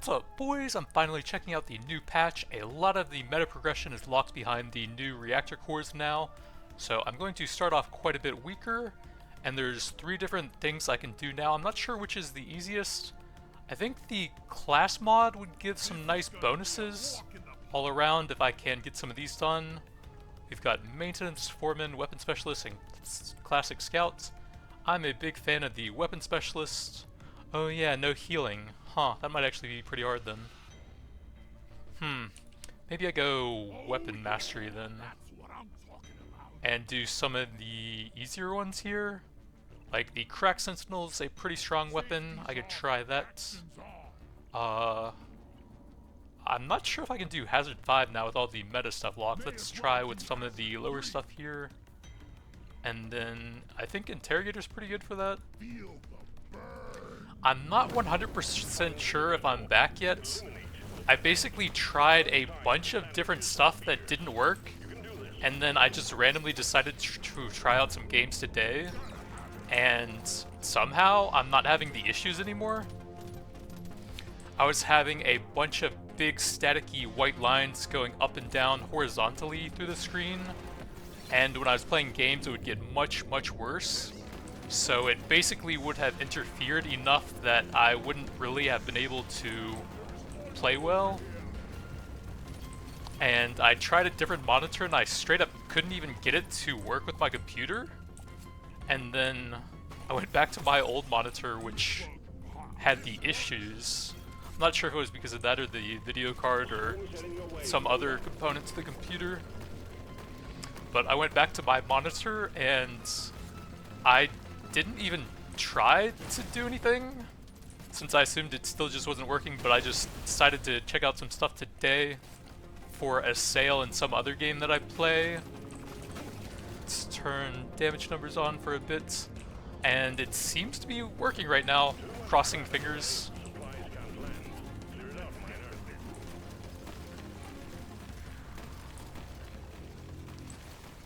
What's up, boys? I'm finally checking out the new patch. A lot of the meta progression is locked behind the new reactor cores now, so I'm going to start off quite a bit weaker, and there's 3 different things I can do now. I'm not sure which is the easiest. I think the class mod would give some nice bonuses all around if I can get some of these done. We've got maintenance, foreman, weapon specialist, and classic scouts. I'm a big fan of the weapon specialist. Oh yeah, no healing. Huh, that might actually be pretty hard then. Maybe I go weapon mastery then. And do some of the easier ones here. Like the crack sentinel is a pretty strong weapon. I could try that. I'm not sure if I can do hazard 5 now with all the meta stuff locked. Let's try with some of the lower stuff here. And then I think interrogator's pretty good for that. I'm not 100% sure if I'm back yet. I basically tried a bunch of different stuff that didn't work, and then I just randomly decided to try out some games today, and somehow I'm not having the issues anymore. I was having a bunch of big staticky white lines going up and down horizontally through the screen, and when I was playing games it would get much worse. So it basically would have interfered enough that I wouldn't really have been able to play well. And I tried a different monitor and I straight up couldn't even get it to work with my computer. And then I went back to my old monitor, which had the issues. I'm not sure if it was because of that or the video card or some other component to the computer. But I went back to my monitor and I didn't even try to do anything, since I assumed it still just wasn't working, but I just decided to check out some stuff today for a sale in some other game that I play. Let's turn damage numbers on for a bit, and it seems to be working right now, crossing fingers.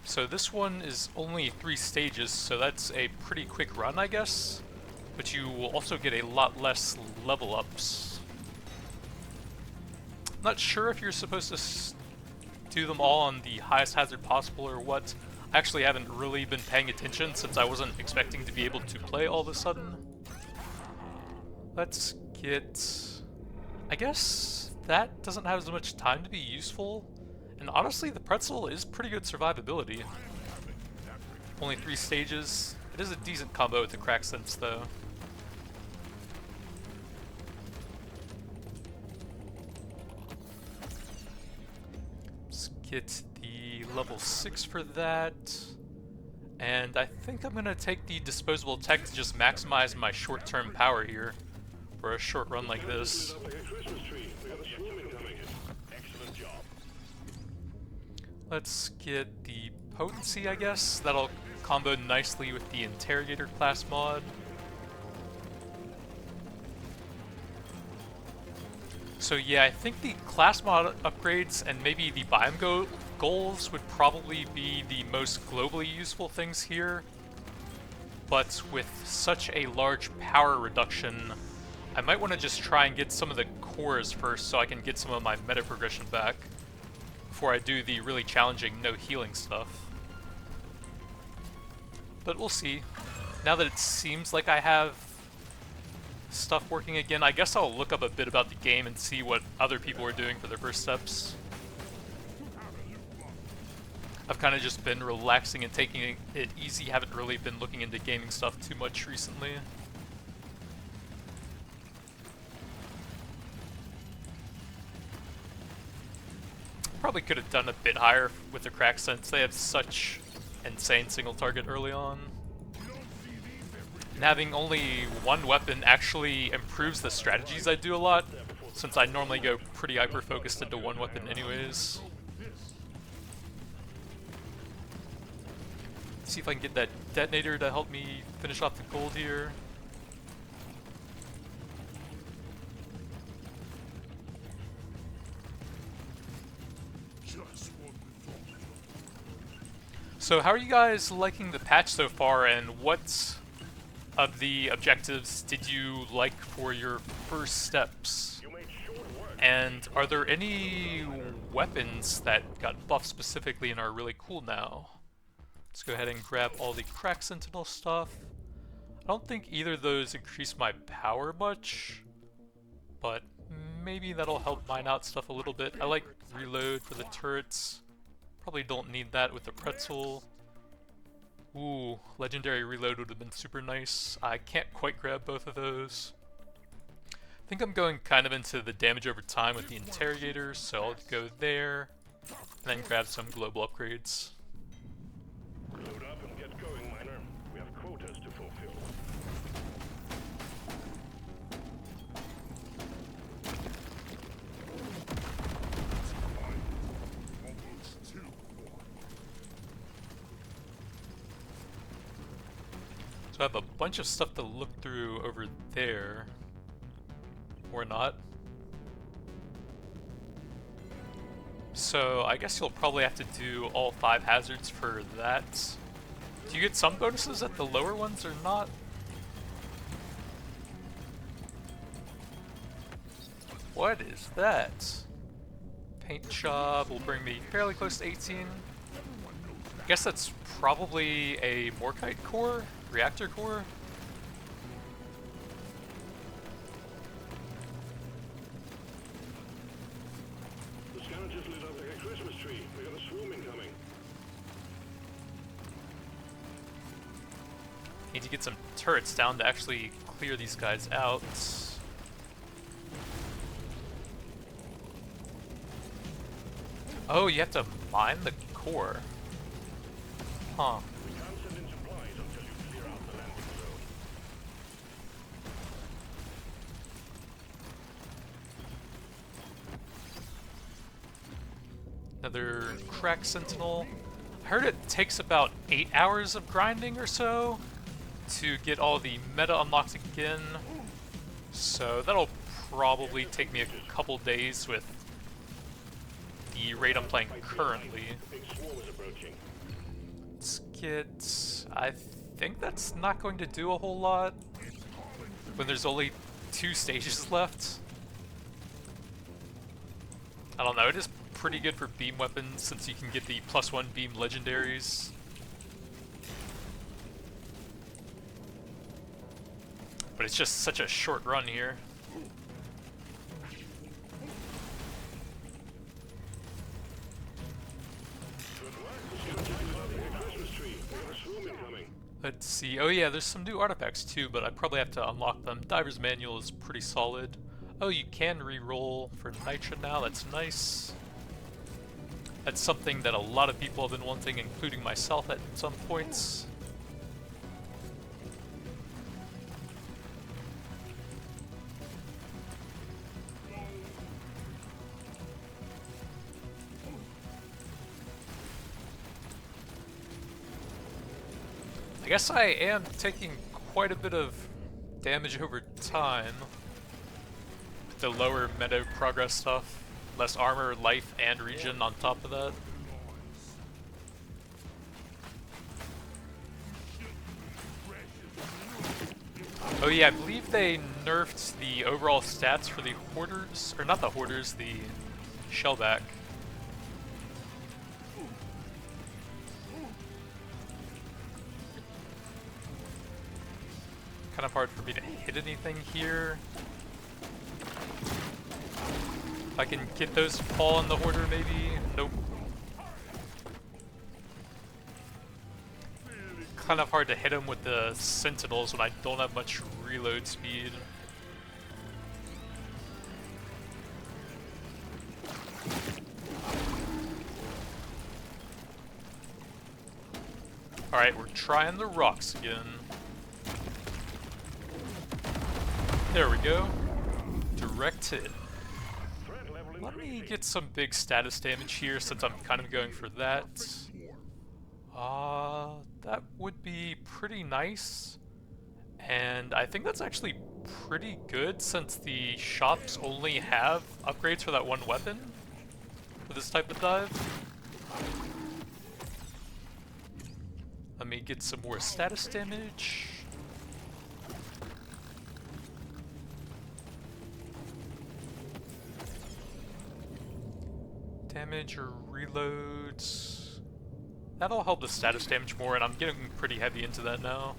So this one is only 3 stages, so that's a pretty quick run, I guess. But you will also get a lot less level ups. Not sure if you're supposed to do them all on the highest hazard possible or what. I actually haven't really been paying attention since I wasn't expecting to be able to play all of a sudden. Let's get... I guess that doesn't have as much time to be useful. And honestly, the pretzel is pretty good survivability. Only 3 stages. It is a decent combo with the crack sense, though. Let's get the level 6 for that. And I think I'm gonna take the disposable tech to just maximize my short-term power here for a short run like this. Let's get the potency, I guess. That'll combo nicely with the interrogator class mod. So yeah, I think the class mod upgrades and maybe the biome goals would probably be the most globally useful things here. But with such a large power reduction, I might want to just try and get some of the cores first so I can get some of my meta progression back before I do the really challenging no healing stuff. But we'll see. Now that it seems like I have stuff working again, I guess I'll look up a bit about the game and see what other people are doing for their first steps. I've kind of just been relaxing and taking it easy, haven't really been looking into gaming stuff too much recently. Probably could have done a bit higher with the crack sense. They have such insane single target early on. And having only 1 weapon actually improves the strategies I do a lot, since I normally go pretty hyper focused into 1 weapon anyways. See if I can get that detonator to help me finish off the gold here. So how are you guys liking the patch so far, and what of the objectives did you like for your first steps? And are there any weapons that got buffed specifically and are really cool now? Let's go ahead and grab all the Crack Sentinel stuff. I don't think either of those increase my power much, but maybe that'll help mine out stuff a little bit. I like reload for the turrets. Probably don't need that with the pretzel. Ooh, legendary reload would have been super nice. I can't quite grab both of those. I think I'm going kind of into the damage over time with the interrogators, so I'll go there and then grab some global upgrades. Load up and get going, miner. We have quotas to fulfill. So I have a bunch of stuff to look through over there. Or not. So I guess you'll probably have to do all 5 hazards for that. Do you get some bonuses at the lower ones or not? What is that? Paint job will bring me fairly close to 18. I guess that's probably a Morkite core? Reactor core? The scanner just lit up like a Christmas tree. We got a swarm incoming. Need to get some turrets down to actually clear these guys out. Oh, you have to mine the core. Huh. We can't send in supplies until you clear out the landing zone. Another Crack Sentinel. I heard it takes about 8 hours of grinding or so to get all the meta unlocked again. So that'll probably take me a couple days with the raid I'm playing currently. The big swarm is approaching. Let's get... I think that's not going to do a whole lot when there's only 2 stages left. I don't know, it is pretty good for beam weapons since you can get the +1 beam legendaries. But it's just such a short run here. Let's see. Oh yeah, there's some new artifacts too, but I probably have to unlock them. Diver's Manual is pretty solid. Oh, you can re-roll for Nitra now. That's nice. That's something that a lot of people have been wanting, including myself at some points. I guess I am taking quite a bit of damage over time with the lower meta progress stuff. Less armor, life, and regen on top of that. Oh yeah, I believe they nerfed the overall stats for the hoarders, or not the hoarders, the shellback. Kind of hard for me to hit anything here. If I can get those to fall on the hoarder, maybe. Nope. Kind of hard to hit him with the sentinels when I don't have much reload speed. Alright, we're trying the rocks again. There we go. Direct hit. Let me get some big status damage here since I'm kind of going for that. That would be pretty nice. And I think that's actually pretty good since the shops only have upgrades for that one weapon for this type of dive. Let me get some more status damage. damage or reloads. That'll help the status damage more, and I'm getting pretty heavy into that now.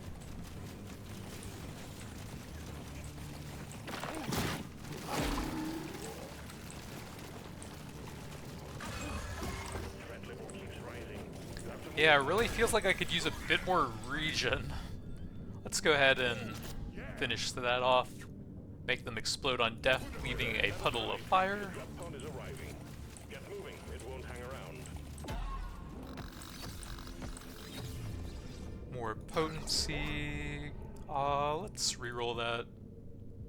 Yeah, it really feels like I could use a bit more regen. Let's go ahead and finish that off. Make them explode on death, leaving a puddle of fire. More potency. Let's reroll that.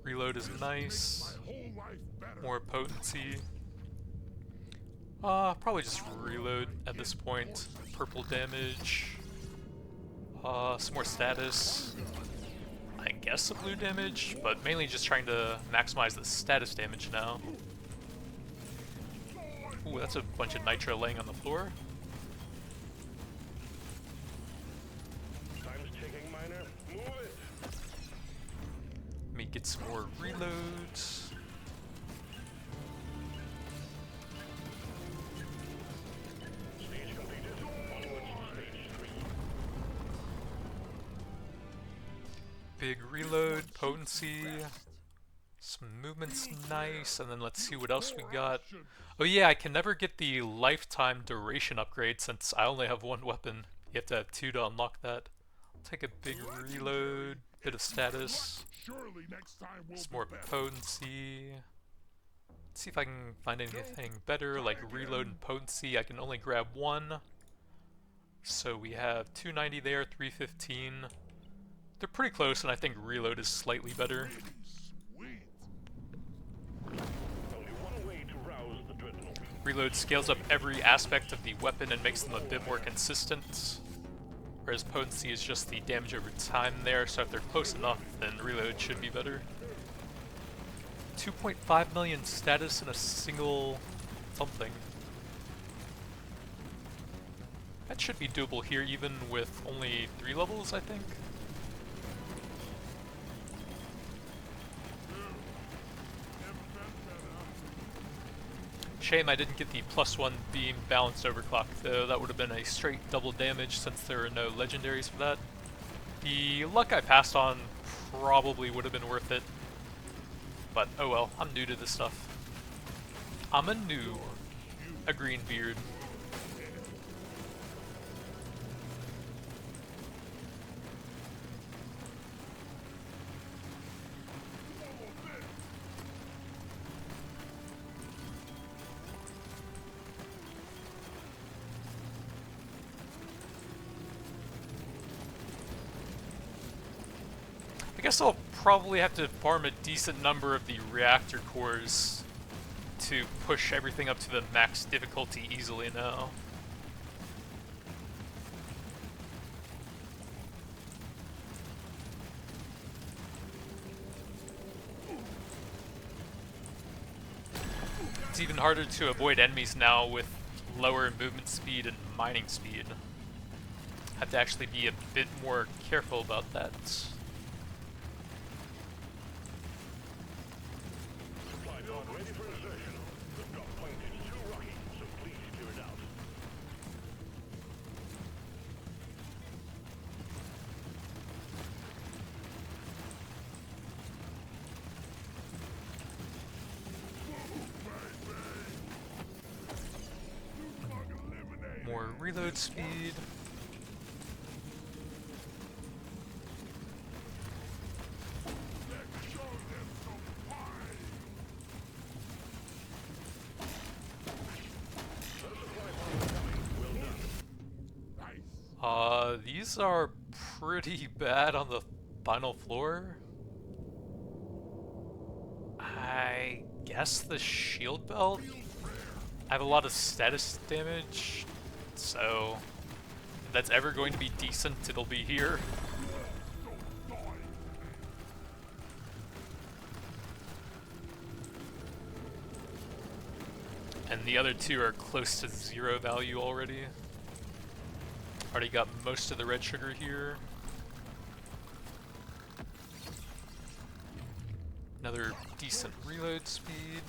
Reload is nice. More potency. Probably just reload at this point. Purple damage. Some more status. I guess some blue damage, but mainly just trying to maximize the status damage now. Ooh, that's a bunch of nitro laying on the floor. Time's ticking, miner. Move it. Let me get some more reloads. Stage completed. Onwards to stage 3. Big reload, potency. Some movement's nice, and then let's see what else we got. Oh yeah, I can never get the lifetime duration upgrade since I only have one weapon. You have to have 2 to unlock that. I'll take a big reload, bit of status, some more potency. Let's see if I can find anything better, like reload and potency. I can only grab 1. So we have 290 there, 315. They're pretty close, and I think reload is slightly better. Reload scales up every aspect of the weapon and makes them a bit more consistent, whereas potency is just the damage over time there, so if they're close enough, then reload should be better. 2.5 million status in a single something. That should be doable here even with only 3 levels, I think. Shame I didn't get the +1 beam balanced overclock though. That would have been a straight double damage since there are no legendaries for that. The luck I passed on probably would have been worth it. But oh well, I'm new to this stuff. I'm a noob. A green beard. I guess I'll probably have to farm a decent number of the reactor cores to push everything up to the max difficulty easily now. It's even harder to avoid enemies now with lower movement speed and mining speed. Have to actually be a bit more careful about that. More reload speed. These are pretty bad on the final floor. I guess the shield belt? I have a lot of status damage, so if that's ever going to be decent, it'll be here. And the other two are close to 0 value already. Already got most of the red sugar here. Another decent reload speed.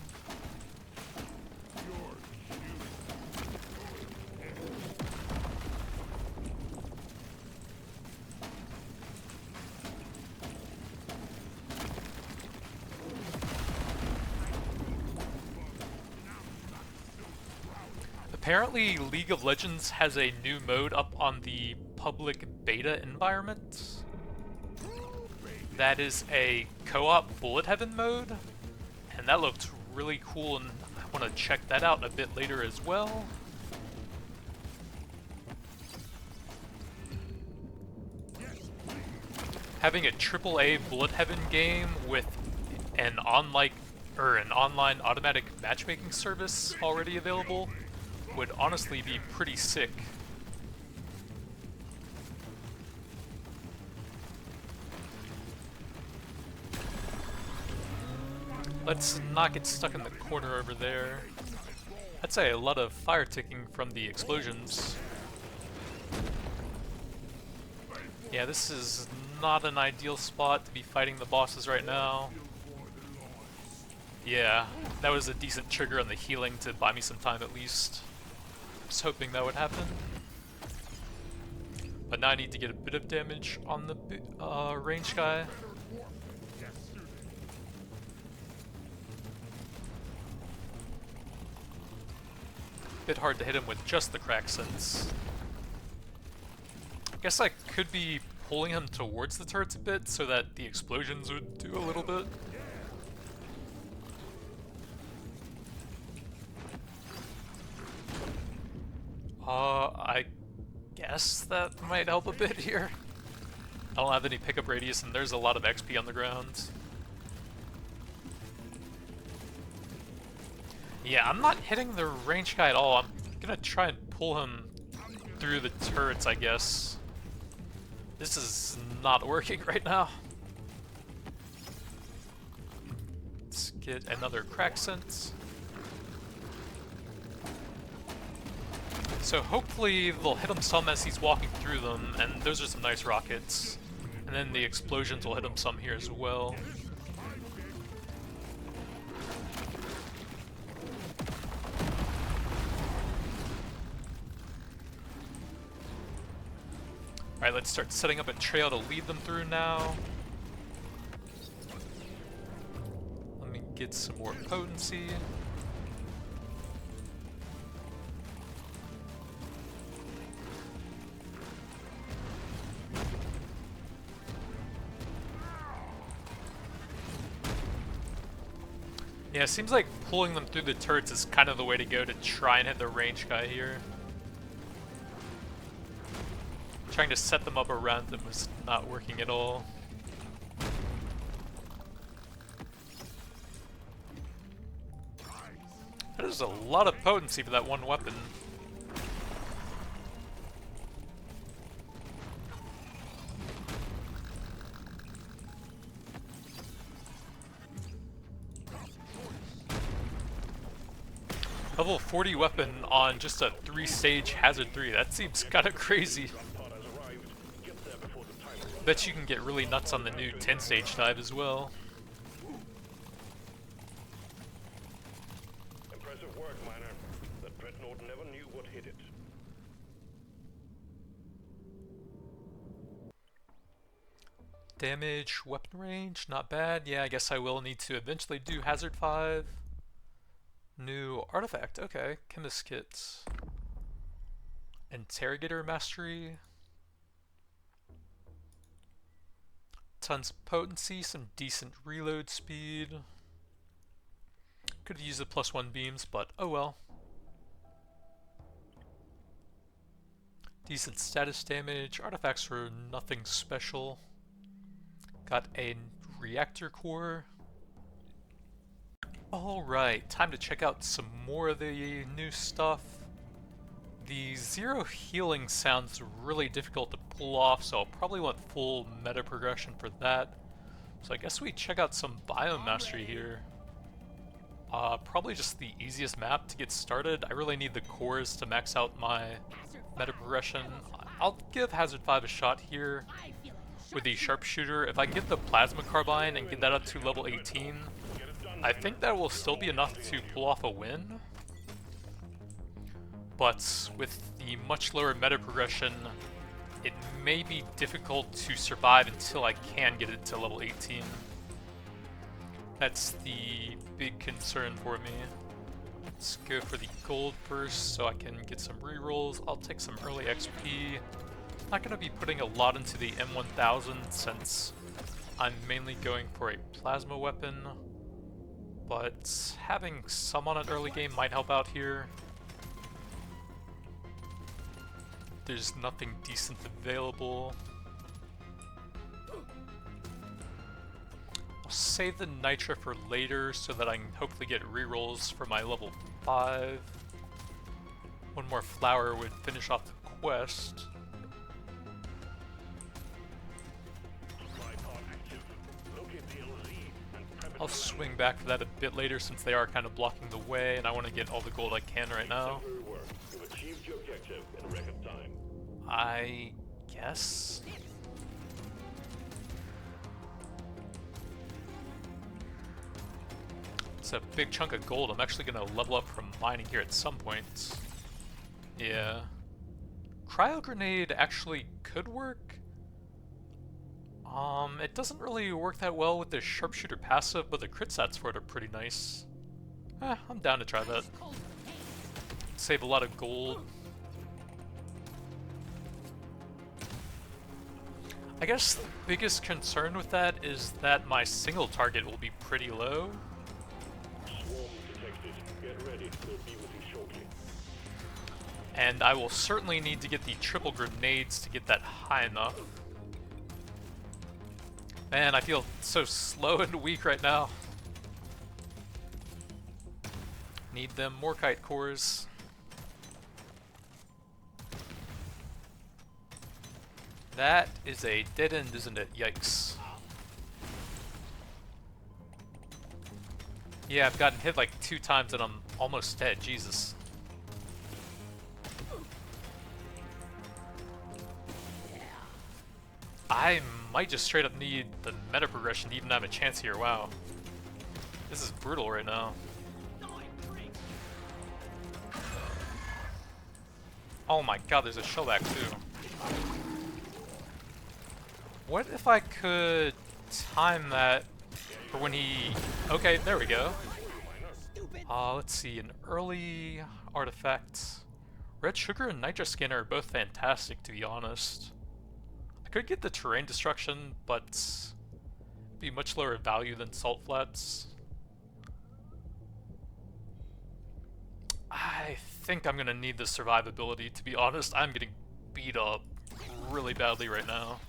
Apparently, League of Legends has a new mode up on the public beta environment. That is a co-op bullet heaven mode, and that looked really cool, and I want to check that out a bit later as well. Having a AAA bullet heaven game with an online automatic matchmaking service already available would honestly be pretty sick. Let's not get stuck in the corner over there. That's a lot of fire ticking from the explosions. Yeah, this is not an ideal spot to be fighting the bosses right now. Yeah, that was a decent trigger on the healing to buy me some time at least. I was hoping that would happen. But now I need to get a bit of damage on the range guy. Bit hard to hit him with just the crack sense. I guess I could be pulling him towards the turrets a bit so that the explosions would do a little bit. I guess that might help a bit here. I don't have any pickup radius and there's a lot of XP on the ground. Yeah, I'm not hitting the range guy at all. I'm gonna try and pull him through the turrets, I guess. This is not working right now. Let's get another crack sense. So hopefully they'll hit him some as he's walking through them, and those are some nice rockets. And then the explosions will hit him some here as well. Alright, let's start setting up a trail to lead them through now. Let me get some more potency. Yeah, it seems like pulling them through the turrets is kind of the way to go to try and hit the range guy here. Trying to set them up around them was not working at all. That is a lot of potency for that one weapon. Level 40 weapon on just a 3-stage hazard 3, that seems kinda crazy. Bet you can get really nuts on the new 10-stage dive as well. Impressive work, Miner. That dreadnought never knew what hit it. Damage, weapon range, not bad. Yeah, I guess I will need to eventually do hazard 5. New artifact, okay. Chemist kits. Interrogator mastery. Tons of potency, some decent reload speed. Could have used the +1 beams, but oh well. Decent status damage. Artifacts were nothing special. Got a reactor core. Alright, time to check out some more of the new stuff. The zero healing sounds really difficult to pull off, so I'll probably want full meta progression for that. So I guess we check out some biome mastery here. Probably just the easiest map to get started. I really need the cores to max out my meta progression. I'll give Hazard 5 a shot here with the sharpshooter. If I can get the plasma carbine and get that up to level 18, I think that will still be enough to pull off a win. But with the much lower meta progression, it may be difficult to survive until I can get it to level 18. That's the big concern for me. Let's go for the gold first so I can get some rerolls. I'll take some early XP. Not going to be putting a lot into the M1000 since I'm mainly going for a plasma weapon, but having some on an early game might help out here. There's nothing decent available. I'll save the nitra for later so that I can hopefully get rerolls for my level 5. One more flower would finish off the quest. I'll swing back for that a bit later since they are kind of blocking the way and I want to get all the gold I can right now. I guess. It's a big chunk of gold. I'm actually going to level up from mining here at some point. Yeah. Cryo grenade actually could work. It doesn't really work that well with the sharpshooter passive, but the crit stats for it are pretty nice. I'm down to try that. Save a lot of gold. I guess the biggest concern with that is that my single target will be pretty low. And I will certainly need to get the triple grenades to get that high enough. Man, I feel so slow and weak right now. Need them Morkite cores. That is a dead end, isn't it? Yikes. Yeah, I've gotten hit like 2 times and I'm almost dead. Jesus. I might just straight up need the meta progression to even have a chance here. Wow. This is brutal right now. Oh my god, there's a shellback too. What if I could time that for when he... Okay, there we go. Let's see, an early artifact. Red Sugar and Nitra Scanner are both fantastic, to be honest. I could get the terrain destruction, but it'd be much lower value than Salt Flats. I think I'm gonna need the survivability, to be honest. I'm getting beat up really badly right now.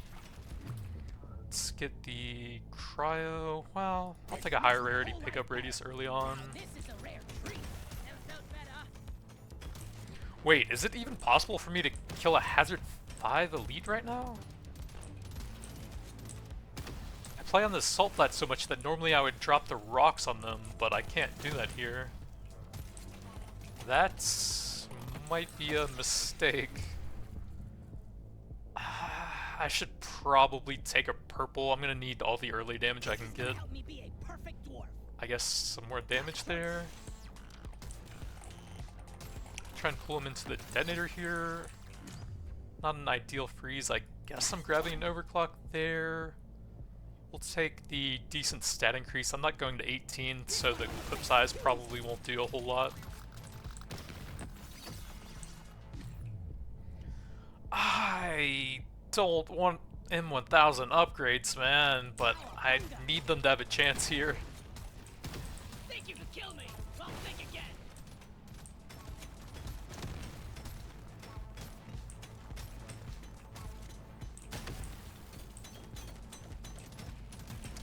Let's get the cryo. Well, I'll take a higher rarity pickup radius early on. Wait, is it even possible for me to kill a Hazard 5 Elite right now? I play on the Salt Flat so much that normally I would drop the rocks on them, but I can't do that here. That might be a mistake. I should probably take a purple. I'm gonna need all the early damage I can get. I guess some more damage there. Try and pull him into the detonator here. Not an ideal freeze. I guess I'm grabbing an overclock there. We'll take the decent stat increase. I'm not going to 18, so the clip size probably won't do a whole lot. I don't want M1000 upgrades, man, but I need them to have a chance here. Think you can kill me? Well, think again.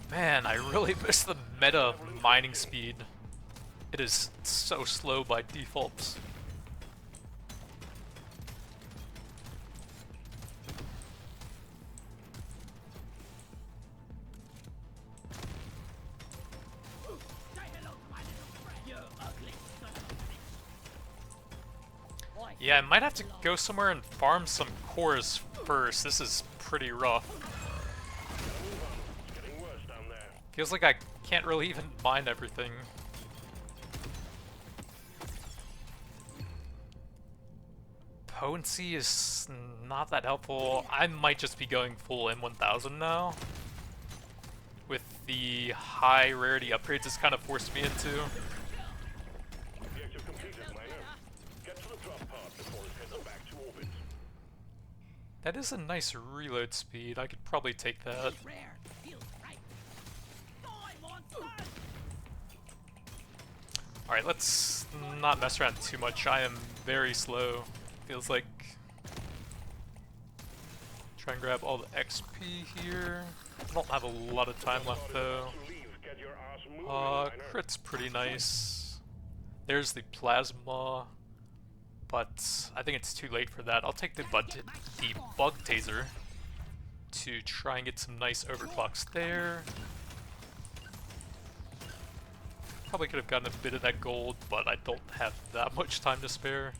Man, I really miss the meta mining speed. It is so slow by default. Yeah, I might have to go somewhere and farm some cores first. This is pretty rough. Feels like I can't really even mine everything. Potency is not that helpful. I might just be going full M1000 now. With the high rarity upgrades it's kind of forced me into. Objective completed, Miner. Get to the drop pod before it heads back to orbit. That is a nice reload speed. I could probably take that. Rare. Feels right. Die, monster! Alright, let's not mess around too much. I am very slow. Feels like... Try and grab all the XP here. I don't have a lot of time left though. Get your ass moving, Miner. Crit's pretty nice. There's the plasma, but I think it's too late for that. I'll take the bug taser to try and get some nice overclocks there. Probably could have gotten a bit of that gold, but I don't have that much time to spare.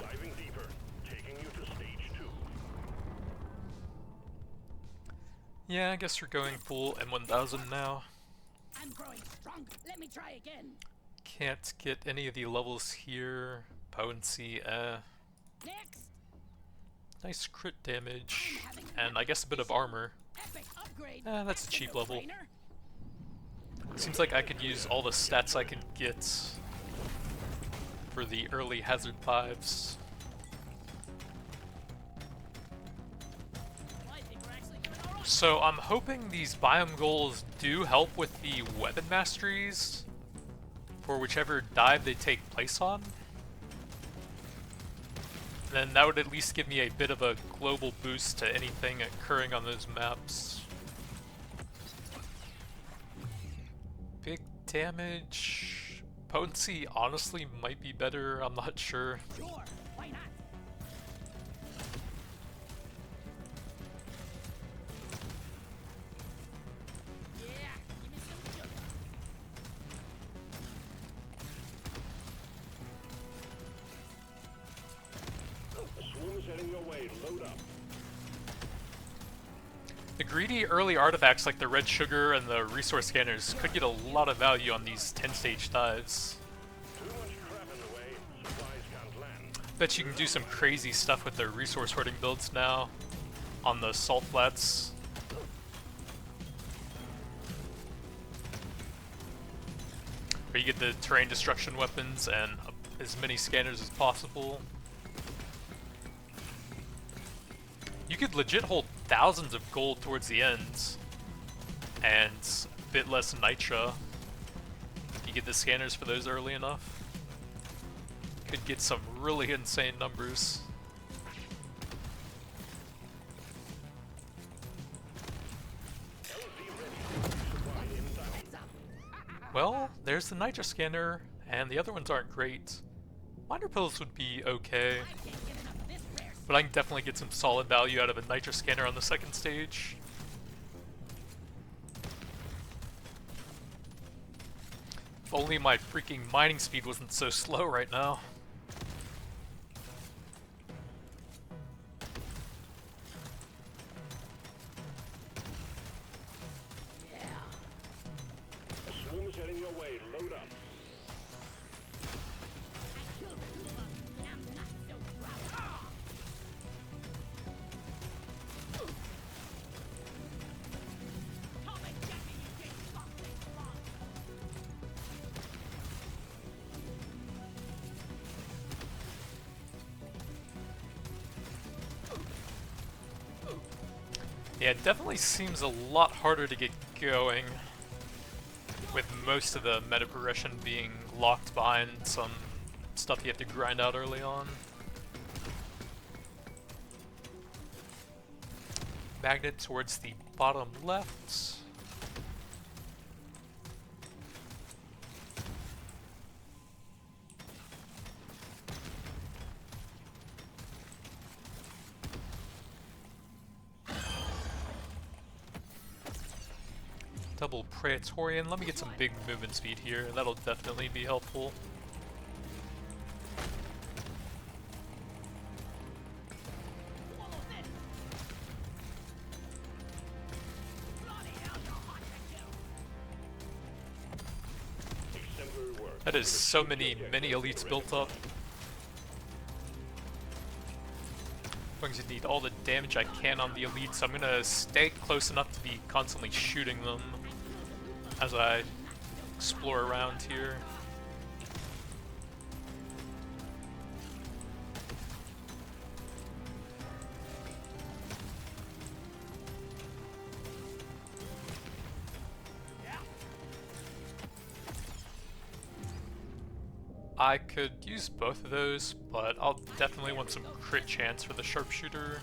Diving deeper, taking you to stage 2. Yeah, I guess we're going full M1000 now. I'm growing strong. Let me try again. Can't get any of the levels here. Potency, Next. nice crit damage, and I guess a bit of armor. Epic upgrade. That's a cheap level. No-brainer. Seems like I could use all the stats I could get for the early hazard 5s. I think we're actually doing all right. So I'm hoping these biome goals do help with the weapon masteries for whichever dive they take place on. Then that would at least give me a bit of a global boost to anything occurring on those maps. Big damage. Potency honestly might be better, I'm not sure. Sure. Why not? Yeah. Give me some sugar. The swarm's heading your way. Load up. The greedy early artifacts like the red sugar and the resource scanners could get a lot of value on these 10-stage dives. Too much crap in the way. Supplies can't land. Bet you can do some crazy stuff with their resource hoarding builds now on the salt flats. Where you get the terrain destruction weapons and as many scanners as possible. You could legit hold thousands of gold towards the end and a bit less nitra if you get the scanners for those early enough. Could get some really insane numbers. Well, there's the nitra scanner, and the other ones aren't great. Miner pills would be okay, I can't get enough of this rare but I can definitely get some solid value out of a nitra scanner on the second stage. If only my freaking mining speed wasn't so slow right now. The swarm's heading your way. Load up. I'm not so proud. Come and get me, you big fucking frog. Yeah, it definitely seems a lot harder to get going, with most of the meta progression being locked behind some stuff you have to grind out early on. Magnet towards the bottom left. Double Praetorian. Let me get some big movement speed here. That'll definitely be helpful. Follow this. Bloody hell, you're hot to kill. Exemplary work. That is so many elites built up. I'm going to need all the damage I can on the elites, so I'm going to stay close enough to be constantly shooting them as I explore around here. I could use both of those, but I'll definitely want some crit chance for the sharpshooter.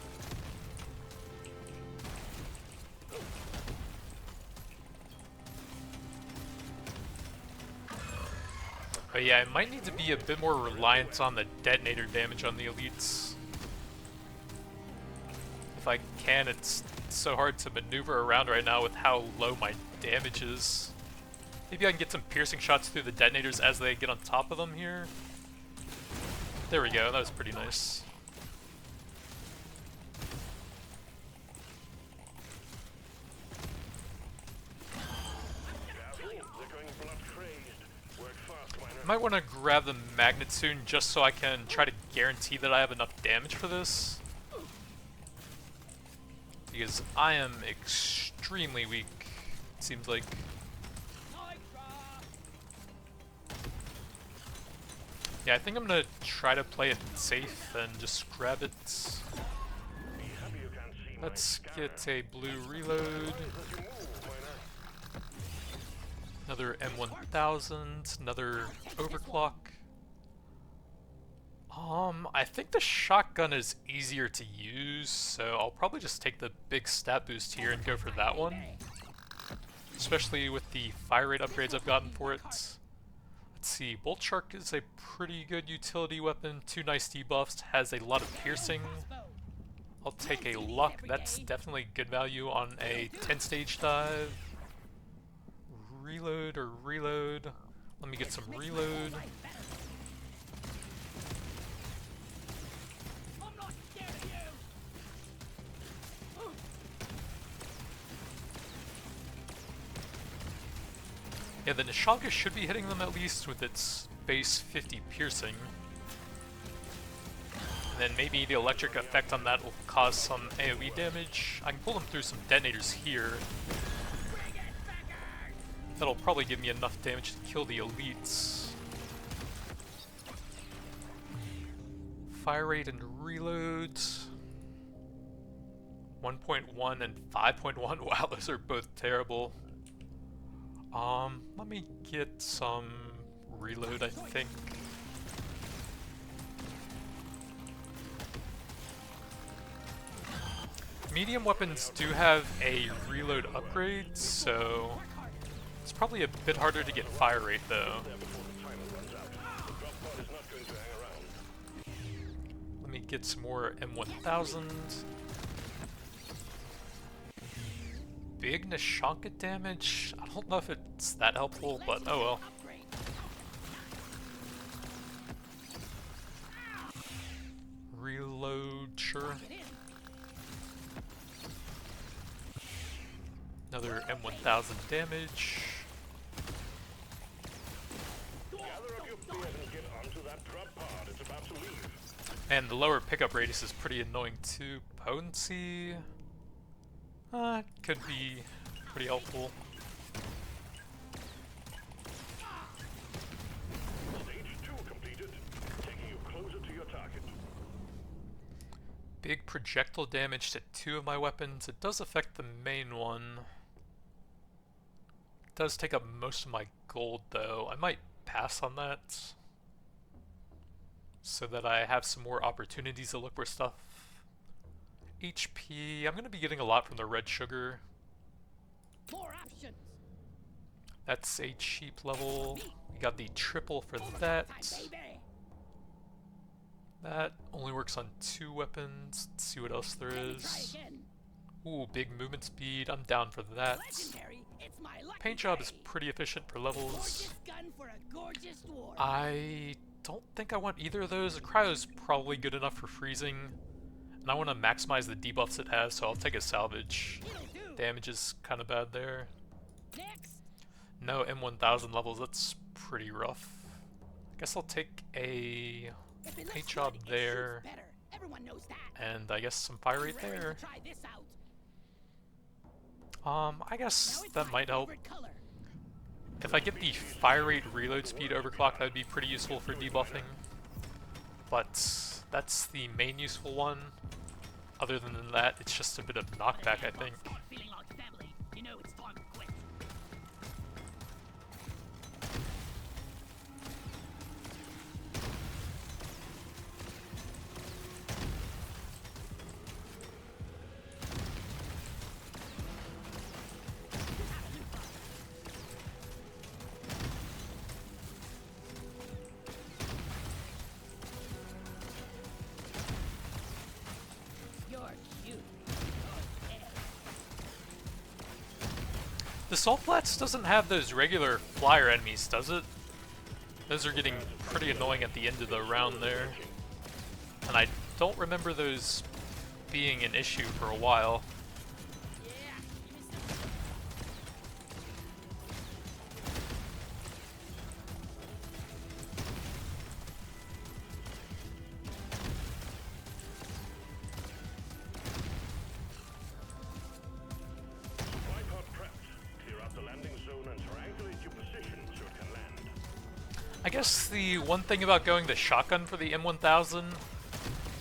But yeah, I might need to be a bit more reliant on the detonator damage on the elites. If I can, it's so hard to maneuver around right now with how low my damage is. Maybe I can get some piercing shots through the detonators as they get on top of them here. There we go, that was pretty nice. I might want to grab the magnet soon just so I can try to guarantee that I have enough damage for this. Because I am extremely weak, it seems like. Yeah, I think I'm gonna try to play it safe and just grab it. Let's get a blue reload. Another M1000, another overclock. I think the shotgun is easier to use, so I'll probably just take the big stat boost here and go for that one. Especially with the fire rate upgrades I've gotten for it. Let's see, Bolt Shark is a pretty good utility weapon, 2 nice debuffs, has a lot of piercing. I'll take a luck, that's definitely good value on a 10 stage dive. Reload or reload. Let me get some reload. Yeah, the Nishalka should be hitting them at least with its base 50 piercing. And then maybe the electric effect on that will cause some AoE damage. I can pull them through some detonators here. That'll probably give me enough damage to kill the elites. Fire rate and reload. 1.1 and 5.1. Wow, those are both terrible. Let me get some reload, I think. Medium weapons do have a reload upgrade, so it's probably a bit harder to get fire rate though. Let me get some more M1000. Big Nishanka damage? I don't know if it's that helpful, but oh well. Reload, sure. Another M1000 damage. And the lower pickup radius is pretty annoying too. Potency? Could be pretty helpful. Stage 2 completed, taking you closer to your target. Big projectile damage to 2 of my weapons. It does affect the main one. It does take up most of my gold though. I might pass on that so that I have some more opportunities to look for stuff. HP, I'm going to be getting a lot from the red sugar. More options. That's a cheap level. We got the triple for that. That only works on 2 weapons. Let's see what else there is. Ooh, big movement speed. I'm down for that. Paint job is pretty efficient for levels. I don't think I want either of those. The cryo's probably good enough for freezing. And I want to maximize the debuffs it has, so I'll take a salvage. Damage is kind of bad there. No M1000 levels, that's pretty rough. I guess I'll take a paint job there. And I guess some fire rate there. I guess that might help. If I get the fire rate reload speed overclock, that would be pretty useful for debuffing. But that's the main useful one. Other than that, it's just a bit of knockback, I think. the Salt Flats doesn't have those regular flyer enemies, does it? Those are getting pretty annoying at the end of the round there. And I don't remember those being an issue for a while. Yeah, give me some. Supply pod prepped. Clear out the landing zone and triangulate your position so it can land. I guess the one thing about going the shotgun for the M1000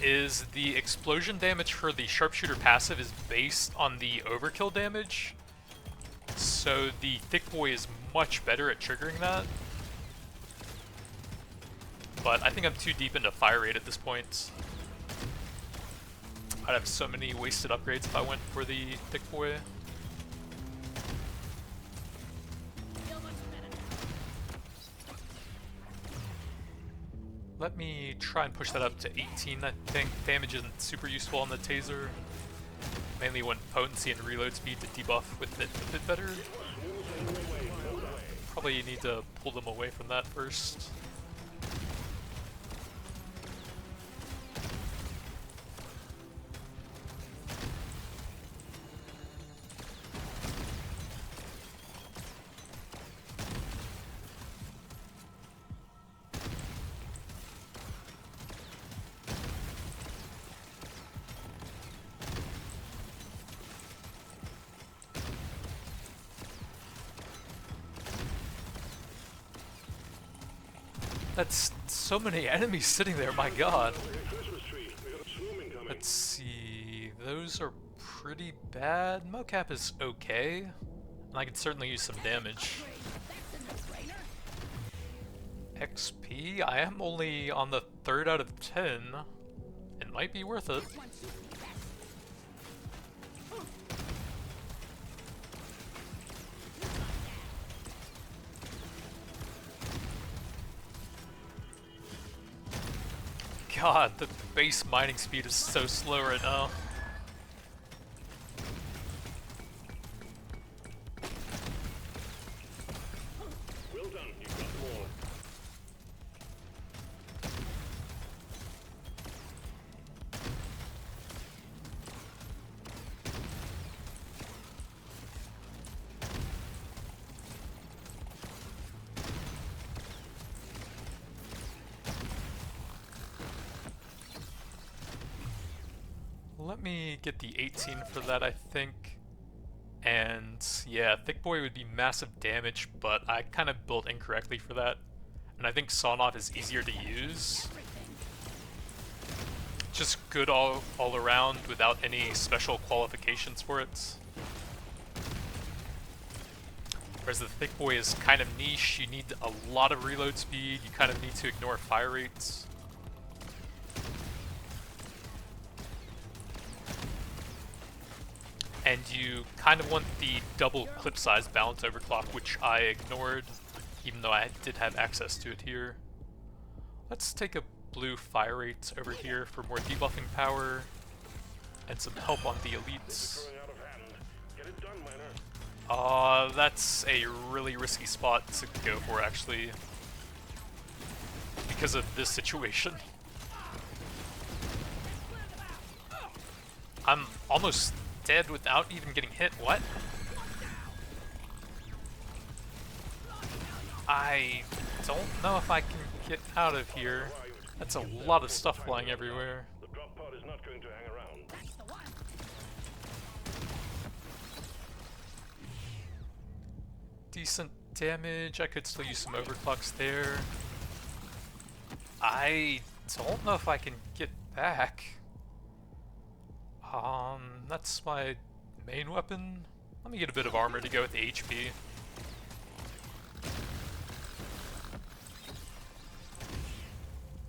is the explosion damage for the sharpshooter passive is based on the overkill damage. So the Thick Boy is much better at triggering that. But I think I'm too deep into fire rate at this point. I'd have so many wasted upgrades if I went for the Thick Boy. Feel much better. Let me try and push that up to 18, I think. Damage isn't super useful on the taser. Mainly when potency and reload speed to debuff with it a bit better. Probably need to pull them away from that first. That's so many enemies sitting there, my god. Christmas tree. We got a swarm incoming. Let's see, those are pretty bad. Mocap is okay, and I could certainly use some damage. That's a no-brainer. XP? I am only on the 3rd out of 10. It might be worth it. One shoots the best. God, the base mining speed is so slow right now. Well done. You got them all. Let me get the 18 for that, I think. And yeah, Thick Boy would be massive damage, but I kind of built incorrectly for that. And I think Sawn Off is easier to use. Just good all around without any special qualifications for it. Whereas the Thick Boy is kind of niche, you need a lot of reload speed, you kind of need to ignore fire rates. And you kind of want the double clip size balance overclock, which I ignored, even though I did have access to it here. Let's take a blue fire rate over here for more debuffing power and some help on the elites. Growing out of hand. Get it done, miner. That's a really risky spot to go for, actually, because of this situation. I'm almost dead without even getting hit. What? I don't know if I can get out of here. That's a lot of stuff flying everywhere. The drop pod is not going to hang around. That's the one. Decent damage. I could still use some overclocks there. I don't know if I can get back. That's my main weapon. Let me get a bit of armor to go with the HP.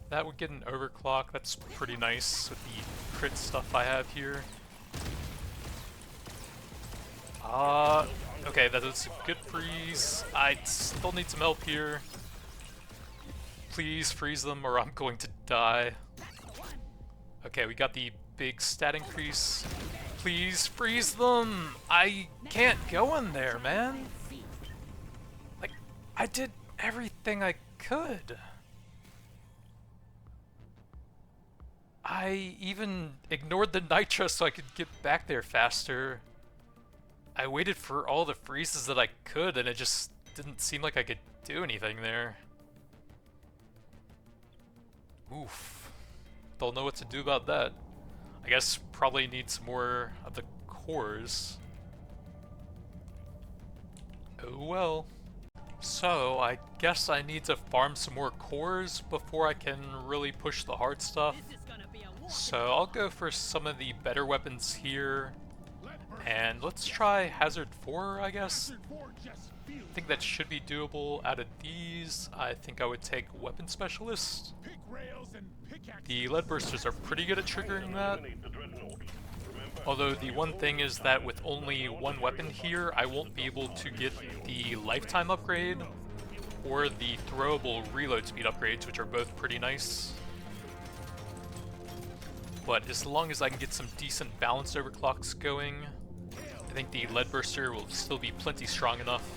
That would get an overclock. That's pretty nice with the crit stuff I have here. Okay, that is a good freeze. I still need some help here. Please freeze them or I'm going to die. Okay, we got the big stat increase. Please freeze them! I can't go in there, man! Like, I did everything I could. I even ignored the nitro so I could get back there faster. I waited for all the freezes that I could, and it just didn't seem like I could do anything there. Oof. Don't know what to do about that. I guess probably need some more of the cores. Oh well. So, I guess I need to farm some more cores before I can really push the hard stuff. This is gonna be a war. So I'll go for some of the better weapons here. And let's try Hazard 4, I guess. I think that should be doable. Out of these, I think I would take Weapon Specialist. The lead bursters are pretty good at triggering that. Although the one thing is that with only one weapon here, I won't be able to get the lifetime upgrade or the throwable reload speed upgrades, which are both pretty nice. But as long as I can get some decent balanced overclocks going, I think the lead burster will still be plenty strong enough.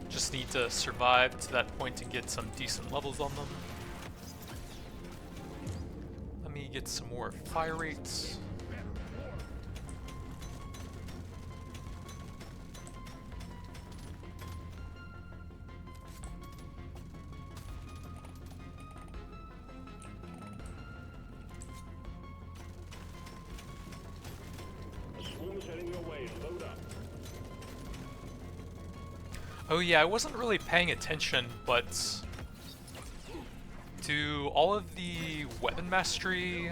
Just need to survive to that point and get some decent levels on them. Let me get some more fire rates. Oh yeah, I wasn't really paying attention, but do all of the weapon mastery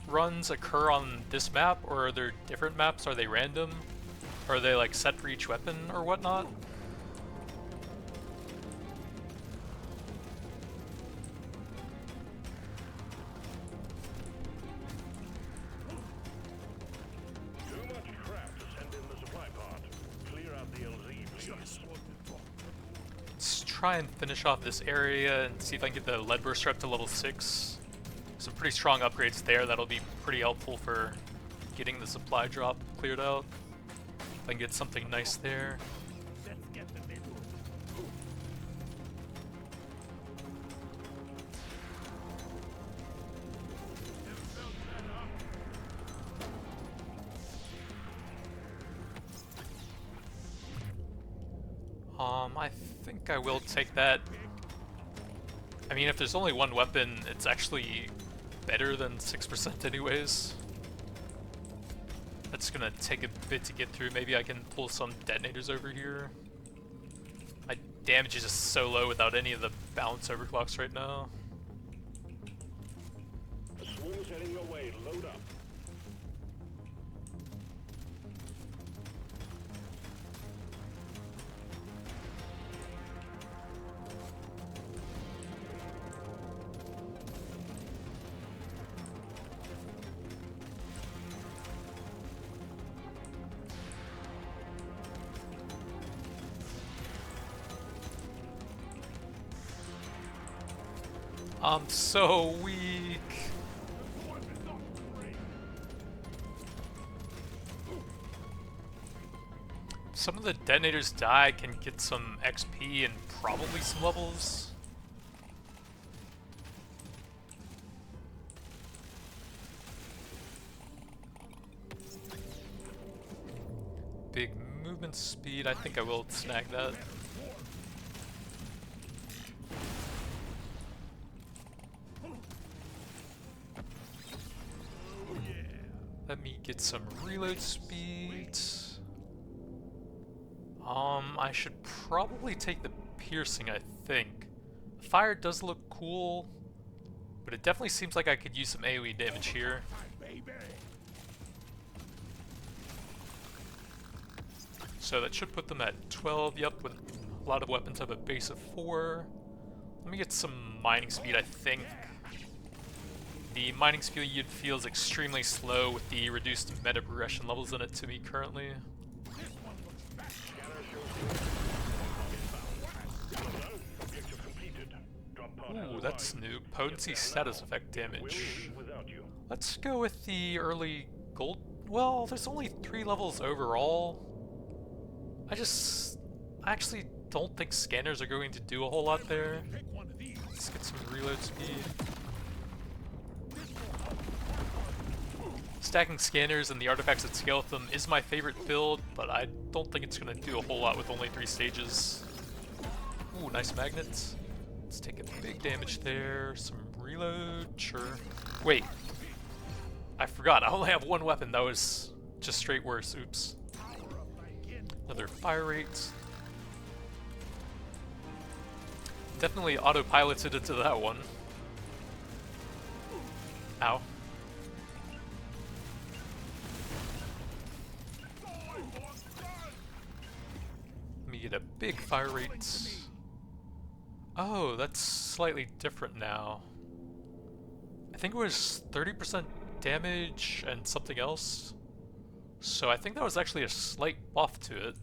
runs occur on this map, or are there different maps? Are they random? Or are they like set for each weapon or whatnot? Try and finish off this area and see if I can get the lead burster up to level 6. Some pretty strong upgrades there that'll be pretty helpful for getting the supply drop cleared out. If I can get something nice there. I think I will take that. I mean, if there's only one weapon, it's actually better than 6% anyways. That's gonna take a bit to get through. Maybe I can pull some detonators over here. My damage is just so low without any of the balance overclocks right now. The swarm's heading your way. Load up. I'm so weak. Some of the detonators die, I can get some XP and probably some levels. Big movement speed, I think I will snag that. Let me get some reload speed. I should probably take the piercing, I think. The fire does look cool, but it definitely seems like I could use some AoE damage here. So that should put them at 12, yep, with a lot of weapons have a base of 4. Let me get some mining speed, I think. The mining speed feels extremely slow with the reduced meta progression levels in it to me currently. Ooh, that's new. Potency status effect damage. Let's go with the early gold... Well, there's only 3 levels overall. I actually don't think scanners are going to do a whole lot there. Let's get some reload speed. Stacking scanners and the artifacts that scale with them is my favorite build, but I don't think it's going to do a whole lot with only 3 stages. Ooh, nice magnets. Let's take a big damage there. Some reload, sure. Wait. I forgot, I only have 1 weapon. That was just straight worse. Oops. Another fire rate. Definitely autopiloted into that one. Ow. Let me get a big fire rate. Oh, that's slightly different now. I think it was 30% damage and something else. So I think that was actually a slight buff to it.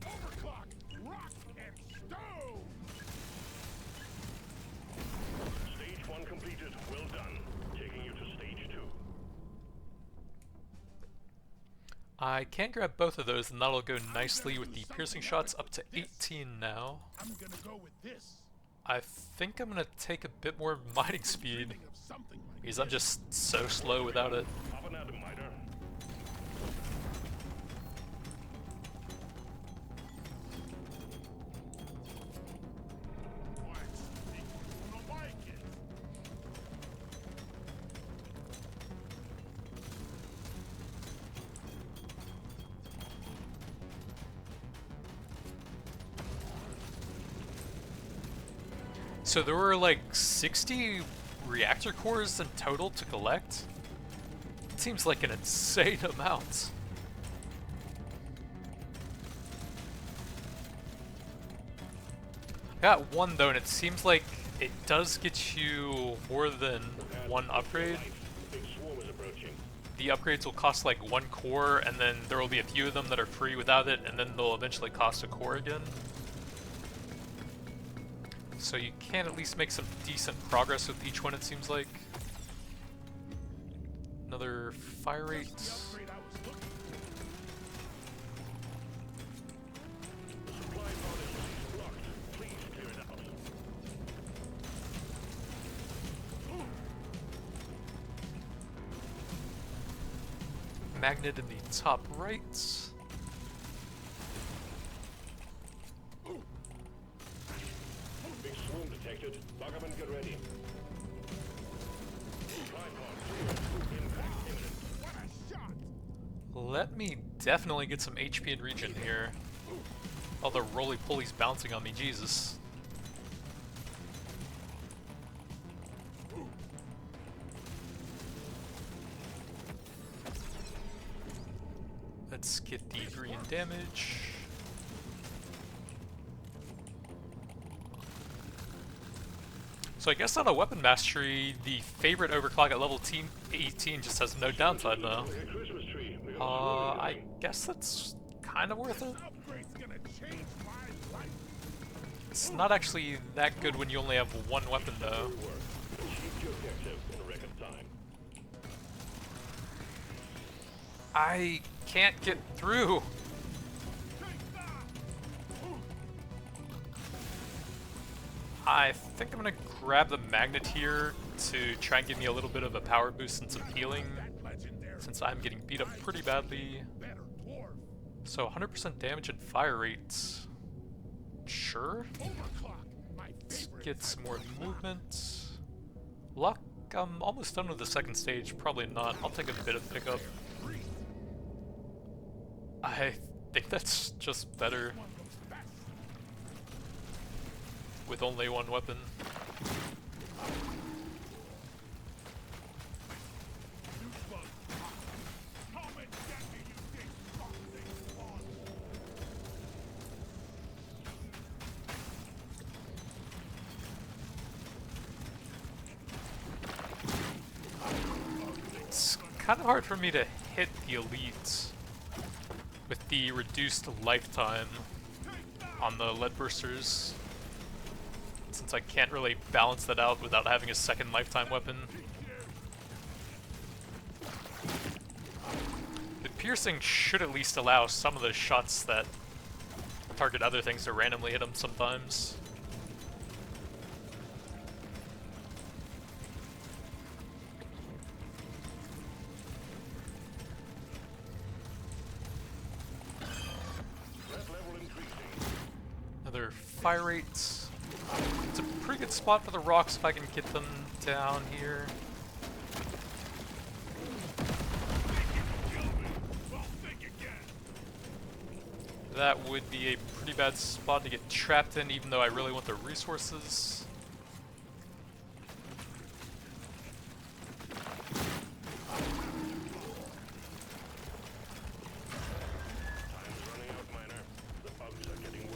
Stage 1 completed. Well done. Taking you to stage 2. I can grab both of those and that'll go nicely with the piercing shots up to 18 now. I'm gonna go with this. I think I'm gonna take a bit more mining speed because I'm just so slow without it. Have an atomizer. So there were like 60 reactor cores in total to collect? It seems like an insane amount. I got 1 though, and it seems like it does get you more than 1 upgrade. Big swarm is approaching. The upgrades will cost like 1 core, and then there will be a few of them that are free without it, and then they'll eventually cost a core again. So you can at least make some decent progress with each one, it seems like. Another fire rate. The supply pod is blocked. Please clear it out. Magnet in the top right. Big swarm detected. Lock up and get ready. Supply pod clear. Impact imminent. What a shot! Let me definitely get some HP in region here. All the roly-polies bouncing on me, Jesus. Let's get the green damage. So I guess on a weapon mastery, the favorite overclock at level 18 just has no downside now. Like a Christmas tree. We all I guess that's kind of worth it. Upgrade's gonna change my life. It's not actually that good when you only have 1 weapon though. work. Achieve your objective in record time. I can't get through. I think I'm gonna grab the magnet here to try and give me a little bit of a power boost and some healing, since I'm getting beat up pretty badly. Better dwarf. So 100% damage and fire rates. Sure. Overclock. My Let's favorite. get some more movement. Luck, I'm almost done with the second stage. Probably not. I'll take a bit of pickup. I think that's just better with only 1 weapon. Come and get me, you big fucking boss. It's kind of hard for me to hit the elites with the reduced lifetime on the lead bursters, since I can't really balance that out without having a second lifetime weapon. The piercing should at least allow some of the shots that target other things to randomly hit them sometimes. Another fire rate. It's a pretty good spot for the rocks if I can get them down here. That would be a pretty bad spot to get trapped in, even though I really want the resources.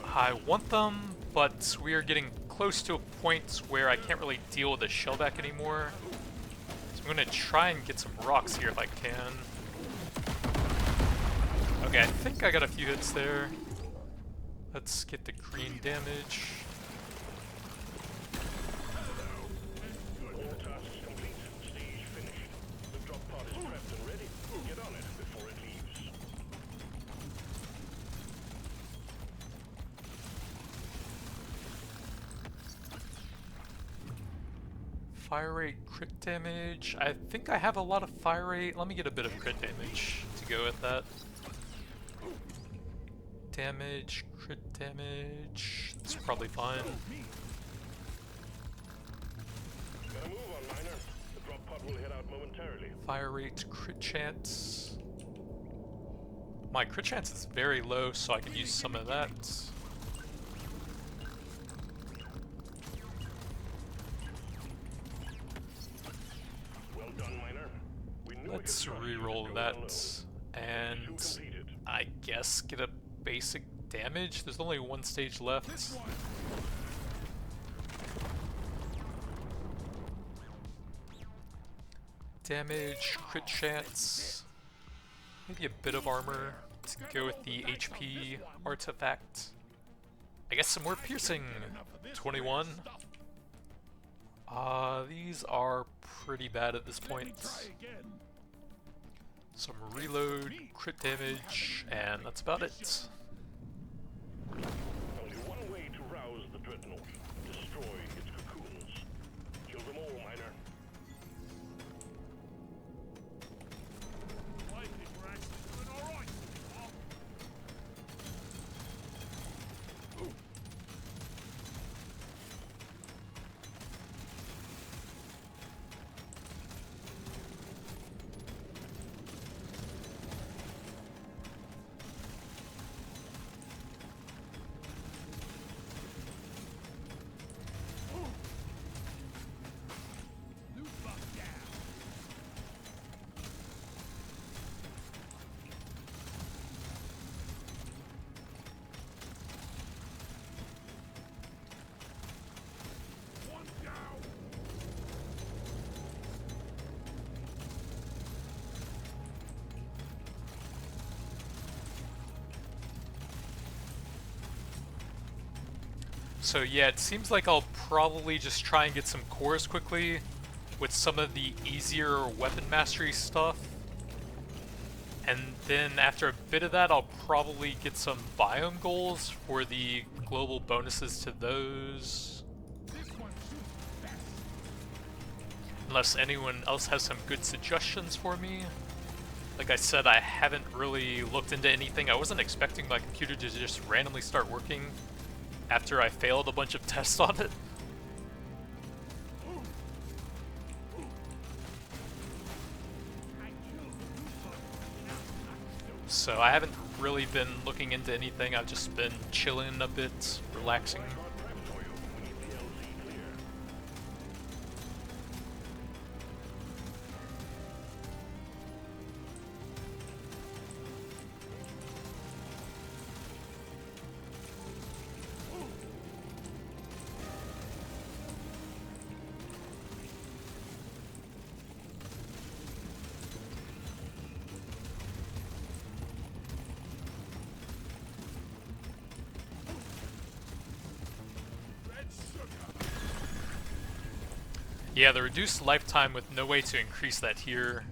I want them, but we are getting close to a point where I can't really deal with the shellback anymore. So I'm going to try and get some rocks here if I can. Okay, I think I got a few hits there. Let's get the green damage. All tasks complete. Stage finished. The drop pod is prepped and ready. Get on it before it leaves. Fire rate, crit damage. I think I have a lot of fire rate. Let me get a bit of crit damage to go with that. Damage, crit damage. It's probably fine. Gotta move on, miner. The drop pod will head out momentarily. Fire rate, crit chance. My crit chance is very low, so I could use some of that. Well done, miner. We knew Let's we could trust you re-roll to go that, alone. and Completed. I guess get a basic damage. There's only one stage left. Damage, crit chance, maybe a bit of armor to go with the HP artifact. I guess some more piercing. 21. These are pretty bad at this point. Some reload, crit damage, and that's about it. Only one way to rouse the dreadnought. Destroy its cocoons. Kill them all, miner. I think we're actually doing all right. Loot bug down. One down. So yeah, it seems like I'll probably just try and get some cores quickly with some of the easier weapon mastery stuff. And then after a bit of that, I'll probably get some biome goals for the global bonuses to those. This one shoots best. Unless anyone else has some good suggestions for me. Like I said, I haven't really looked into anything. I wasn't expecting my computer to just randomly start working after I failed a bunch of tests on it. So I haven't really been looking into anything. I've just been chilling a bit, relaxing. Prepped for you. We need the LZ clear. Red sugar. Yeah, the reduced lifetime with no way to increase that here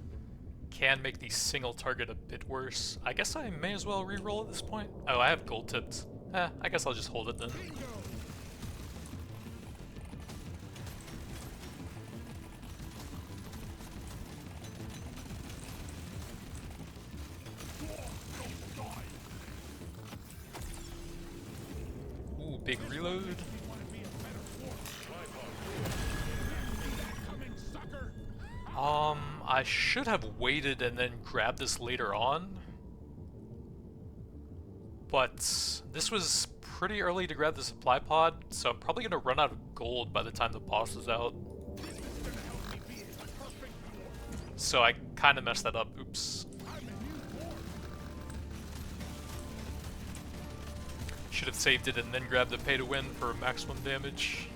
can make the single target a bit worse. I guess I may as well reroll at this point. Oh, I have gold tipped. I guess I'll just hold it then. Ooh, big reload. I should have waited and then grabbed this later on. But this was pretty early to grab the supply pod, so I'm probably going to run out of gold by the time the boss is out. So I kind of messed that up. Oops. Should have saved it and then grabbed the pay to win for maximum damage.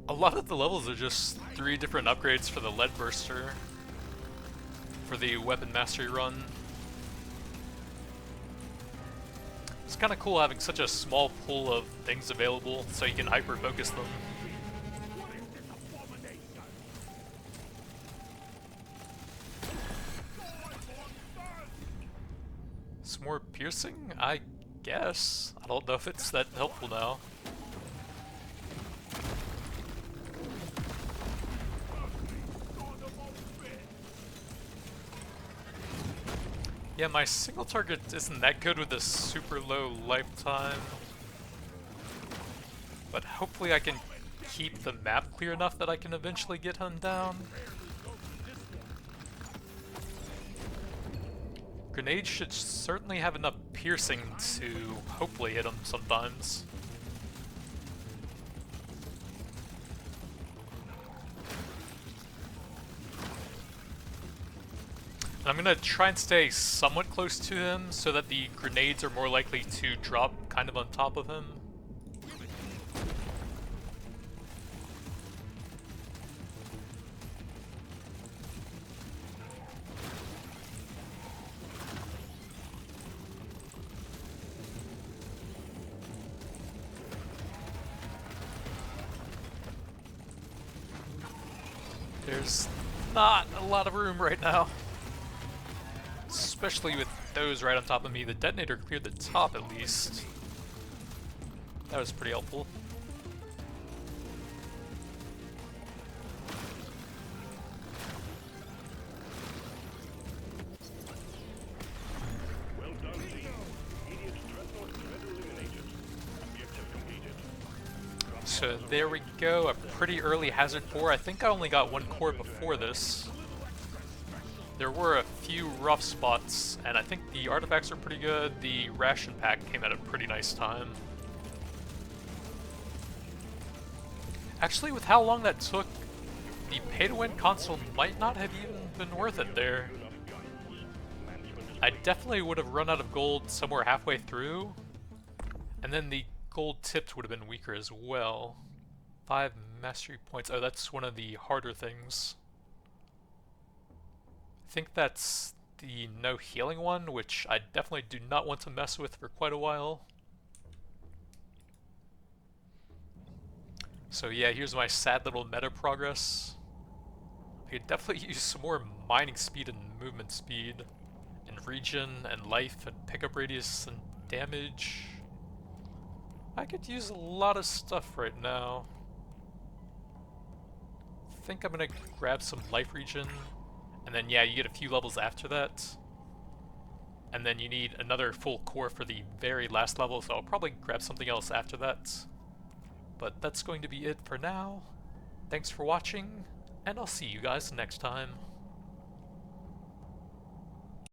A lot of the levels are just 3 different upgrades for the lead burster for the weapon mastery run. It's kind of cool having such a small pool of things available so you can hyper focus them. Some more piercing? I guess. I don't know if it's that helpful now. Yeah, my single target isn't that good with a super low lifetime. But hopefully I can keep the map clear enough that I can eventually get him down. Grenades should certainly have enough piercing to hopefully hit him sometimes. I'm gonna try and stay somewhat close to him so that the grenades are more likely to drop kind of on top of him. There's not a lot of room right now. Especially with those right on top of me. The detonator cleared the top at least. That was pretty helpful. Well done, team. Idiot dreadnought threat eliminated. Objective completed. So there we go, a pretty early hazard 4. I think I only got 1 core before this. There were a few rough spots, and I think the artifacts are pretty good. The ration pack came at a pretty nice time. Actually, with how long that took, the pay-to-win console might not have even been worth it there. I definitely would have run out of gold somewhere halfway through, and then the gold tipped would have been weaker as well. 5 mastery points. Oh, that's one of the harder things. I think that's the no healing one, which I definitely do not want to mess with for quite a while. So yeah, here's my sad little meta progress. I could definitely use some more mining speed and movement speed, and regen, and life, and pickup radius, and damage. I could use a lot of stuff right now. I think I'm gonna grab some life regen. And then yeah, you get a few levels after that. And then you need another full core for the very last level, so I'll probably grab something else after that. But that's going to be it for now. Thanks for watching, and I'll see you guys next time.